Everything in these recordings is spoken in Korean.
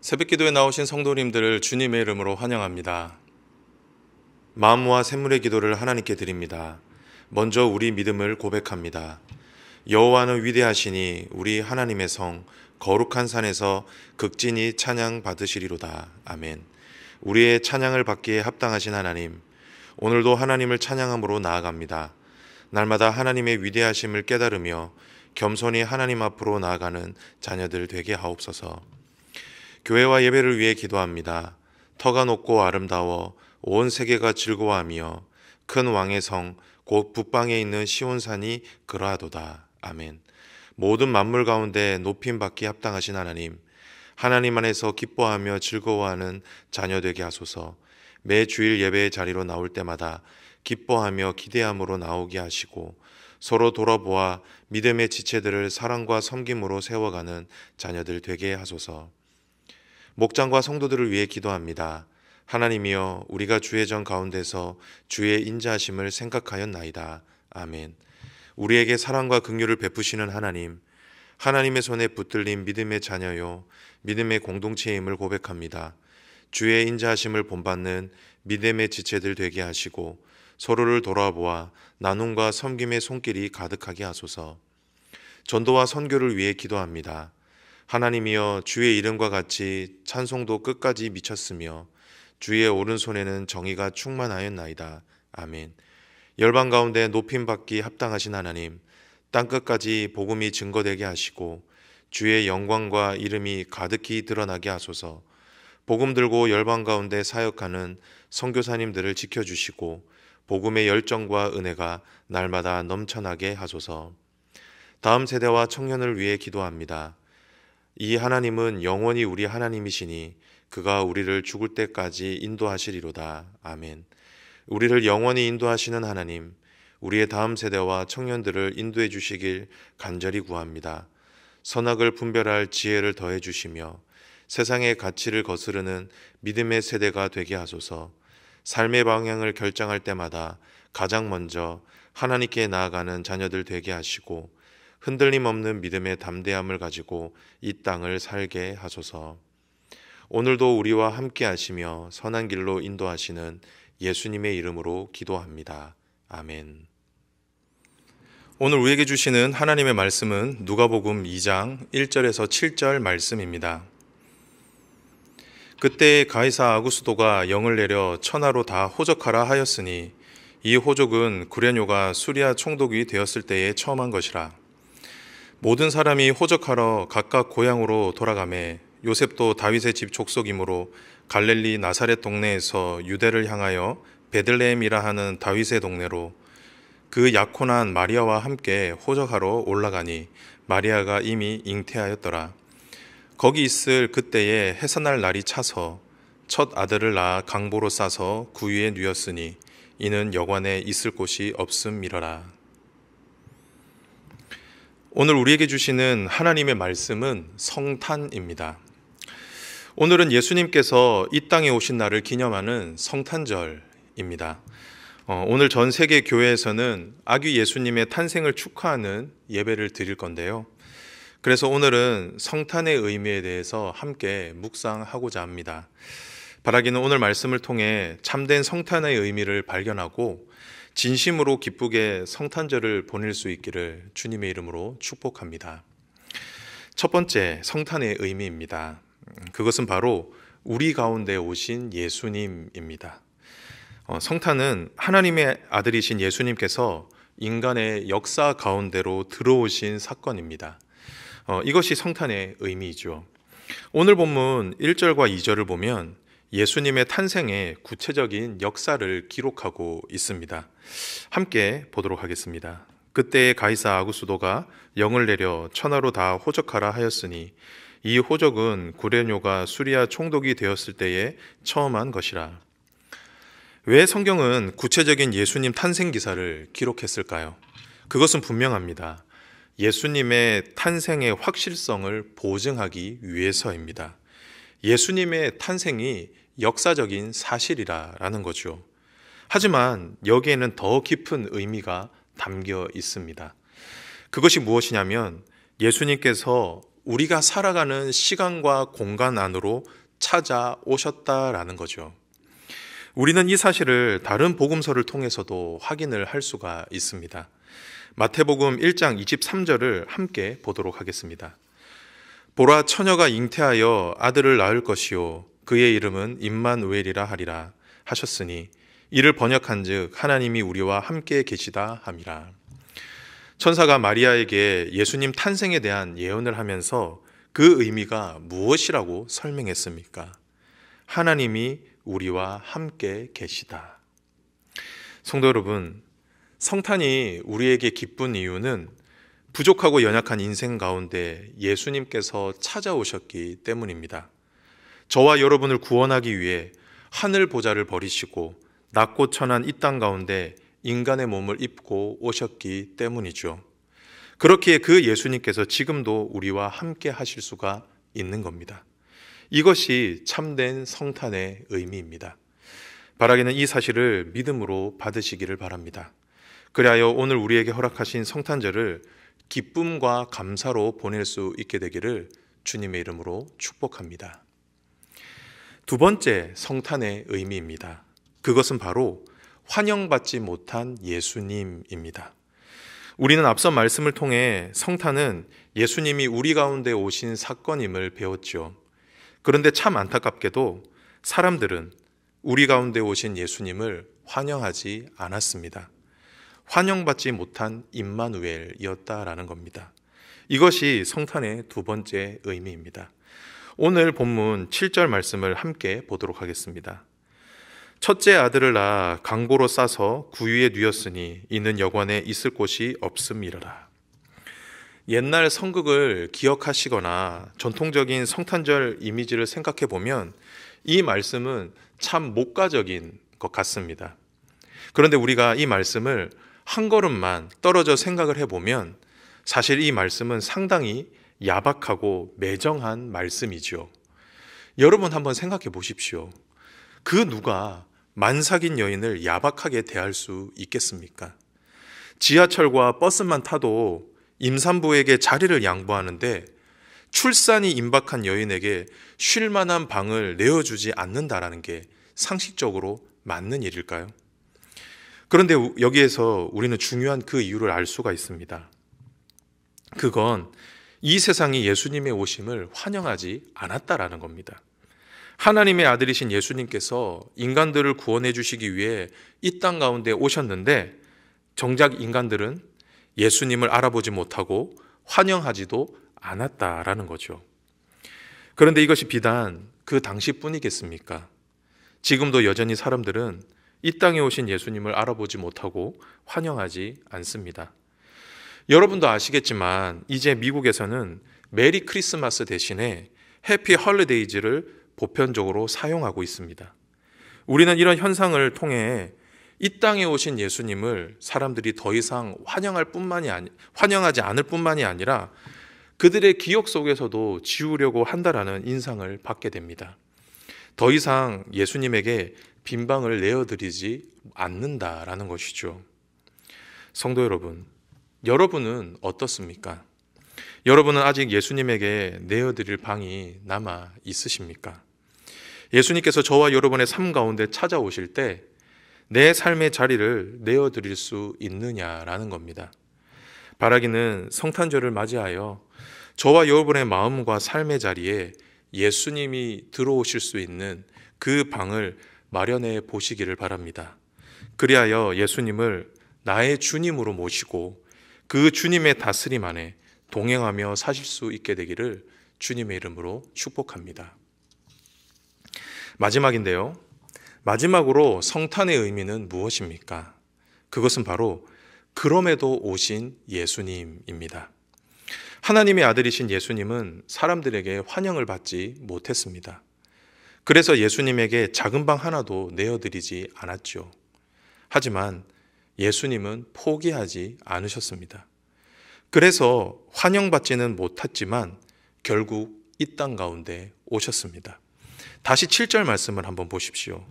새벽기도에 나오신 성도님들을 주님의 이름으로 환영합니다. 마음과 샘물의 기도를 하나님께 드립니다. 먼저 우리 믿음을 고백합니다. 여호와는 위대하시니 우리 하나님의 성 거룩한 산에서 극진히 찬양 받으시리로다. 아멘. 우리의 찬양을 받기에 합당하신 하나님, 오늘도 하나님을 찬양함으로 나아갑니다. 날마다 하나님의 위대하심을 깨달으며 겸손히 하나님 앞으로 나아가는 자녀들 되게 하옵소서. 교회와 예배를 위해 기도합니다. 터가 높고 아름다워 온 세계가 즐거워하며 큰 왕의 성 곧 북방에 있는 시온산이 그러하도다. 아멘. 모든 만물 가운데 높임 받기 합당하신 하나님, 하나님 안에서 기뻐하며 즐거워하는 자녀 되게 하소서. 매 주일 예배의 자리로 나올 때마다 기뻐하며 기대함으로 나오게 하시고 서로 돌아보아 믿음의 지체들을 사랑과 섬김으로 세워가는 자녀들 되게 하소서. 목장과 성도들을 위해 기도합니다. 하나님이여, 우리가 주의 전 가운데서 주의 인자하심을 생각하였나이다. 아멘. 우리에게 사랑과 긍휼을 베푸시는 하나님, 하나님의 손에 붙들린 믿음의 자녀요 믿음의 공동체임을 고백합니다. 주의 인자하심을 본받는 믿음의 지체들 되게 하시고 서로를 돌아보아 나눔과 섬김의 손길이 가득하게 하소서. 전도와 선교를 위해 기도합니다. 하나님이여, 주의 이름과 같이 찬송도 끝까지 미쳤으며 주의 오른손에는 정의가 충만하였나이다. 아멘. 열방 가운데 높임받기 합당하신 하나님, 땅끝까지 복음이 증거되게 하시고 주의 영광과 이름이 가득히 드러나게 하소서. 복음 들고 열방 가운데 사역하는 선교사님들을 지켜주시고 복음의 열정과 은혜가 날마다 넘쳐나게 하소서. 다음 세대와 청년을 위해 기도합니다. 이 하나님은 영원히 우리 하나님이시니 그가 우리를 죽을 때까지 인도하시리로다. 아멘. 우리를 영원히 인도하시는 하나님, 우리의 다음 세대와 청년들을 인도해 주시길 간절히 구합니다. 선악을 분별할 지혜를 더해 주시며 세상의 가치를 거스르는 믿음의 세대가 되게 하소서. 삶의 방향을 결정할 때마다 가장 먼저 하나님께 나아가는 자녀들 되게 하시고 흔들림 없는 믿음의 담대함을 가지고 이 땅을 살게 하소서. 오늘도 우리와 함께 하시며 선한 길로 인도하시는 예수님의 이름으로 기도합니다. 아멘. 오늘 우리에게 주시는 하나님의 말씀은 누가복음 2장 1절에서 7절 말씀입니다. 그때 가이사 아구스도가 영을 내려 천하로 다 호적하라 하였으니 이 호적은 구레뇨가 수리아 총독이 되었을 때에 처음 한 것이라. 모든 사람이 호적하러 각각 고향으로 돌아가매 요셉도 다윗의 집 족속이므로 갈릴리 나사렛 동네에서 유대를 향하여 베들레헴이라 하는 다윗의 동네로 그 약혼한 마리아와 함께 호적하러 올라가니 마리아가 이미 잉태하였더라. 거기 있을 그때에 해산할 날이 차서 첫 아들을 낳아 강보로 싸서 구유에 누였으니 이는 여관에 있을 곳이 없음이러라. 오늘 우리에게 주시는 하나님의 말씀은 성탄입니다. 오늘은 예수님께서 이 땅에 오신 날을 기념하는 성탄절입니다. 오늘 전 세계 교회에서는 아기 예수님의 탄생을 축하하는 예배를 드릴 건데요. 그래서 오늘은 성탄의 의미에 대해서 함께 묵상하고자 합니다. 바라기는 오늘 말씀을 통해 참된 성탄의 의미를 발견하고 진심으로 기쁘게 성탄절을 보낼 수 있기를 주님의 이름으로 축복합니다. 첫 번째, 성탄의 의미입니다. 그것은 바로 우리 가운데 오신 예수님입니다. 성탄은 하나님의 아들이신 예수님께서 인간의 역사 가운데로 들어오신 사건입니다. 이것이 성탄의 의미이죠. 오늘 본문 1절과 2절을 보면 예수님의 탄생의 구체적인 역사를 기록하고 있습니다. 함께 보도록 하겠습니다. 그때 가이사 아구스도가 영을 내려 천하로 다 호적하라 하였으니 이 호적은 구레뇨가 수리아 총독이 되었을 때에 처음 한 것이라. 왜 성경은 구체적인 예수님 탄생 기사를 기록했을까요? 그것은 분명합니다. 예수님의 탄생의 확실성을 보증하기 위해서입니다. 예수님의 탄생이 역사적인 사실이라는 거죠. 하지만 여기에는 더 깊은 의미가 담겨 있습니다. 그것이 무엇이냐면 예수님께서 우리가 살아가는 시간과 공간 안으로 찾아오셨다라는 거죠. 우리는 이 사실을 다른 복음서를 통해서도 확인을 할 수가 있습니다. 마태복음 1장 23절을 함께 보도록 하겠습니다. 보라, 처녀가 잉태하여 아들을 낳을 것이요 그의 이름은 임마누엘이라 하리라 하셨으니 이를 번역한즉 하나님이 우리와 함께 계시다 함이라. 천사가 마리아에게 예수님 탄생에 대한 예언을 하면서 그 의미가 무엇이라고 설명했습니까? 하나님이 우리와 함께 계시다. 성도 여러분, 성탄이 우리에게 기쁜 이유는 부족하고 연약한 인생 가운데 예수님께서 찾아오셨기 때문입니다. 저와 여러분을 구원하기 위해 하늘 보좌를 버리시고 낮고 천한 이 땅 가운데 인간의 몸을 입고 오셨기 때문이죠. 그렇기에 그 예수님께서 지금도 우리와 함께 하실 수가 있는 겁니다. 이것이 참된 성탄의 의미입니다. 바라기는 이 사실을 믿음으로 받으시기를 바랍니다. 그리하여 오늘 우리에게 허락하신 성탄절을 기쁨과 감사로 보낼 수 있게 되기를 주님의 이름으로 축복합니다. 두 번째 성탄의 의미입니다. 그것은 바로 환영받지 못한 예수님입니다. 우리는 앞서 말씀을 통해 성탄은 예수님이 우리 가운데 오신 사건임을 배웠죠. 그런데 참 안타깝게도 사람들은 우리 가운데 오신 예수님을 환영하지 않았습니다. 환영받지 못한 임마누엘이었다라는 겁니다. 이것이 성탄의 두 번째 의미입니다. 오늘 본문 7절 말씀을 함께 보도록 하겠습니다. 첫째 아들을 낳아 강보로 싸서 구유에 누였으니 이는 여관에 있을 곳이 없음이러라. 옛날 성극을 기억하시거나 전통적인 성탄절 이미지를 생각해 보면 이 말씀은 참 목가적인 것 같습니다. 그런데 우리가 이 말씀을 한 걸음만 떨어져 생각을 해보면 사실 이 말씀은 상당히 야박하고 매정한 말씀이죠. 여러분 한번 생각해 보십시오. 그 누가 만삭인 여인을 야박하게 대할 수 있겠습니까? 지하철과 버스만 타도 임산부에게 자리를 양보하는데 출산이 임박한 여인에게 쉴 만한 방을 내어주지 않는다라는 게 상식적으로 맞는 일일까요? 그런데 여기에서 우리는 중요한 그 이유를 알 수가 있습니다. 그건 이 세상이 예수님의 오심을 환영하지 않았다라는 겁니다. 하나님의 아들이신 예수님께서 인간들을 구원해 주시기 위해 이 땅 가운데 오셨는데 정작 인간들은 예수님을 알아보지 못하고 환영하지도 않았다라는 거죠. 그런데 이것이 비단 그 당시뿐이겠습니까? 지금도 여전히 사람들은 이 땅에 오신 예수님을 알아보지 못하고 환영하지 않습니다. 여러분도 아시겠지만 이제 미국에서는 메리 크리스마스 대신에 해피 헐리데이즈를 보편적으로 사용하고 있습니다. 우리는 이런 현상을 통해 이 땅에 오신 예수님을 사람들이 더 이상 환영하지 않을 뿐만이 아니라 그들의 기억 속에서도 지우려고 한다라는 인상을 받게 됩니다. 더 이상 예수님에게 빈방을 내어드리지 않는다라는 것이죠. 성도 여러분, 여러분은 어떻습니까? 여러분은 아직 예수님에게 내어드릴 방이 남아 있으십니까? 예수님께서 저와 여러분의 삶 가운데 찾아오실 때 내 삶의 자리를 내어드릴 수 있느냐라는 겁니다. 바라기는 성탄절을 맞이하여 저와 여러분의 마음과 삶의 자리에 예수님이 들어오실 수 있는 그 방을 마련해 보시기를 바랍니다. 그리하여 예수님을 나의 주님으로 모시고 그 주님의 다스림 안에 동행하며 사실 수 있게 되기를 주님의 이름으로 축복합니다. 마지막인데요. 마지막으로 성탄의 의미는 무엇입니까? 그것은 바로 그럼에도 오신 예수님입니다. 하나님의 아들이신 예수님은 사람들에게 환영을 받지 못했습니다. 그래서 예수님에게 작은 방 하나도 내어드리지 않았죠. 하지만 예수님은 포기하지 않으셨습니다. 그래서 환영받지는 못했지만 결국 이 땅 가운데 오셨습니다. 다시 7절 말씀을 한번 보십시오.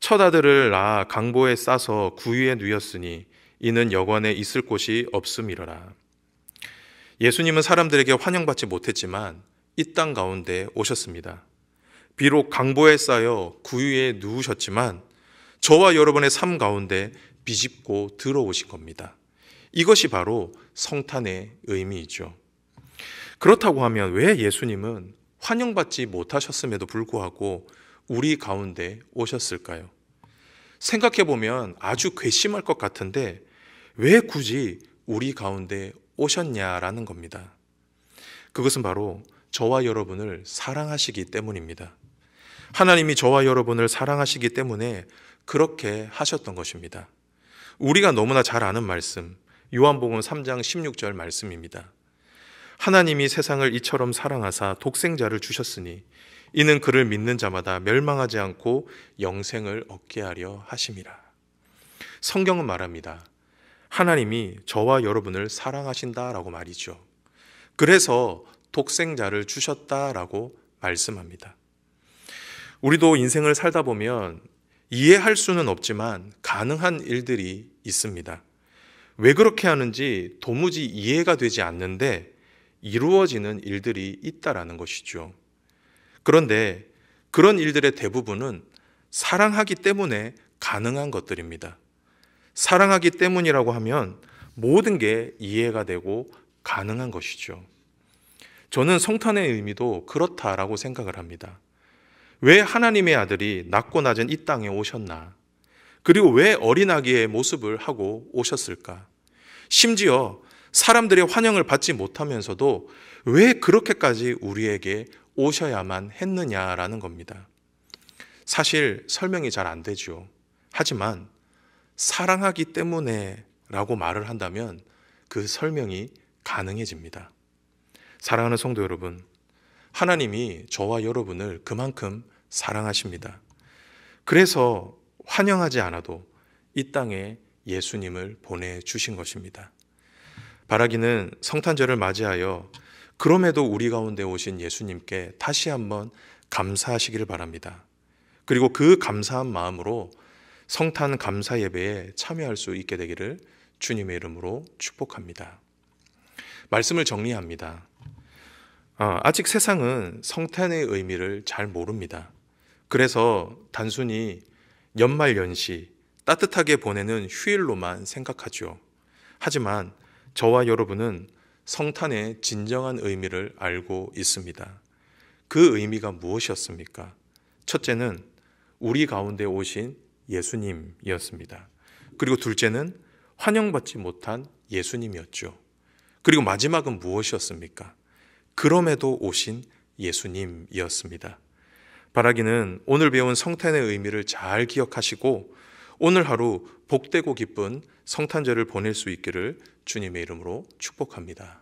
첫 아들을 낳아 강보에 싸서 구유에 누였으니 이는 여관에 있을 곳이 없음이러라. 예수님은 사람들에게 환영받지 못했지만 이 땅 가운데 오셨습니다. 비록 강보에 쌓여 구유에 누우셨지만 저와 여러분의 삶 가운데 비집고 들어오신 겁니다. 이것이 바로 성탄의 의미이죠. 그렇다고 하면 왜 예수님은 환영받지 못하셨음에도 불구하고 우리 가운데 오셨을까요? 생각해 보면 아주 괘씸할 것 같은데 왜 굳이 우리 가운데 오셨냐라는 겁니다. 그것은 바로 저와 여러분을 사랑하시기 때문입니다. 하나님이 저와 여러분을 사랑하시기 때문에 그렇게 하셨던 것입니다. 우리가 너무나 잘 아는 말씀, 요한복음 3장 16절 말씀입니다. 하나님이 세상을 이처럼 사랑하사 독생자를 주셨으니 이는 그를 믿는 자마다 멸망하지 않고 영생을 얻게 하려 하심이라. 성경은 말합니다. 하나님이 저와 여러분을 사랑하신다라고 말이죠. 그래서 독생자를 주셨다라고 말씀합니다. 우리도 인생을 살다 보면 이해할 수는 없지만 가능한 일들이 있습니다. 왜 그렇게 하는지 도무지 이해가 되지 않는데 이루어지는 일들이 있다라는 것이죠. 그런데 그런 일들의 대부분은 사랑하기 때문에 가능한 것들입니다. 사랑하기 때문이라고 하면 모든 게 이해가 되고 가능한 것이죠. 저는 성탄의 의미도 그렇다라고 생각을 합니다. 왜 하나님의 아들이 낮고 낮은 이 땅에 오셨나? 그리고 왜 어린아기의 모습을 하고 오셨을까? 심지어 사람들의 환영을 받지 못하면서도 왜 그렇게까지 우리에게 오셔야만 했느냐라는 겁니다. 사실 설명이 잘 안 되죠. 하지만 사랑하기 때문에 라고 말을 한다면 그 설명이 가능해집니다. 사랑하는 성도 여러분, 하나님이 저와 여러분을 그만큼 사랑하십니다. 그래서 환영하지 않아도 이 땅에 예수님을 보내주신 것입니다. 바라기는 성탄절을 맞이하여 그럼에도 우리 가운데 오신 예수님께 다시 한번 감사하시기를 바랍니다. 그리고 그 감사한 마음으로 성탄 감사 예배에 참여할 수 있게 되기를 주님의 이름으로 축복합니다. 말씀을 정리합니다. 아직 세상은 성탄의 의미를 잘 모릅니다. 그래서 단순히 연말연시 따뜻하게 보내는 휴일로만 생각하죠. 하지만 저와 여러분은 성탄의 진정한 의미를 알고 있습니다. 그 의미가 무엇이었습니까? 첫째는 우리 가운데 오신 예수님이었습니다. 그리고 둘째는 환영받지 못한 예수님이었죠. 그리고 마지막은 무엇이었습니까? 그럼에도 오신 예수님이었습니다. 바라기는 오늘 배운 성탄의 의미를 잘 기억하시고 오늘 하루 복되고 기쁜 성탄절을 보낼 수 있기를 주님의 이름으로 축복합니다.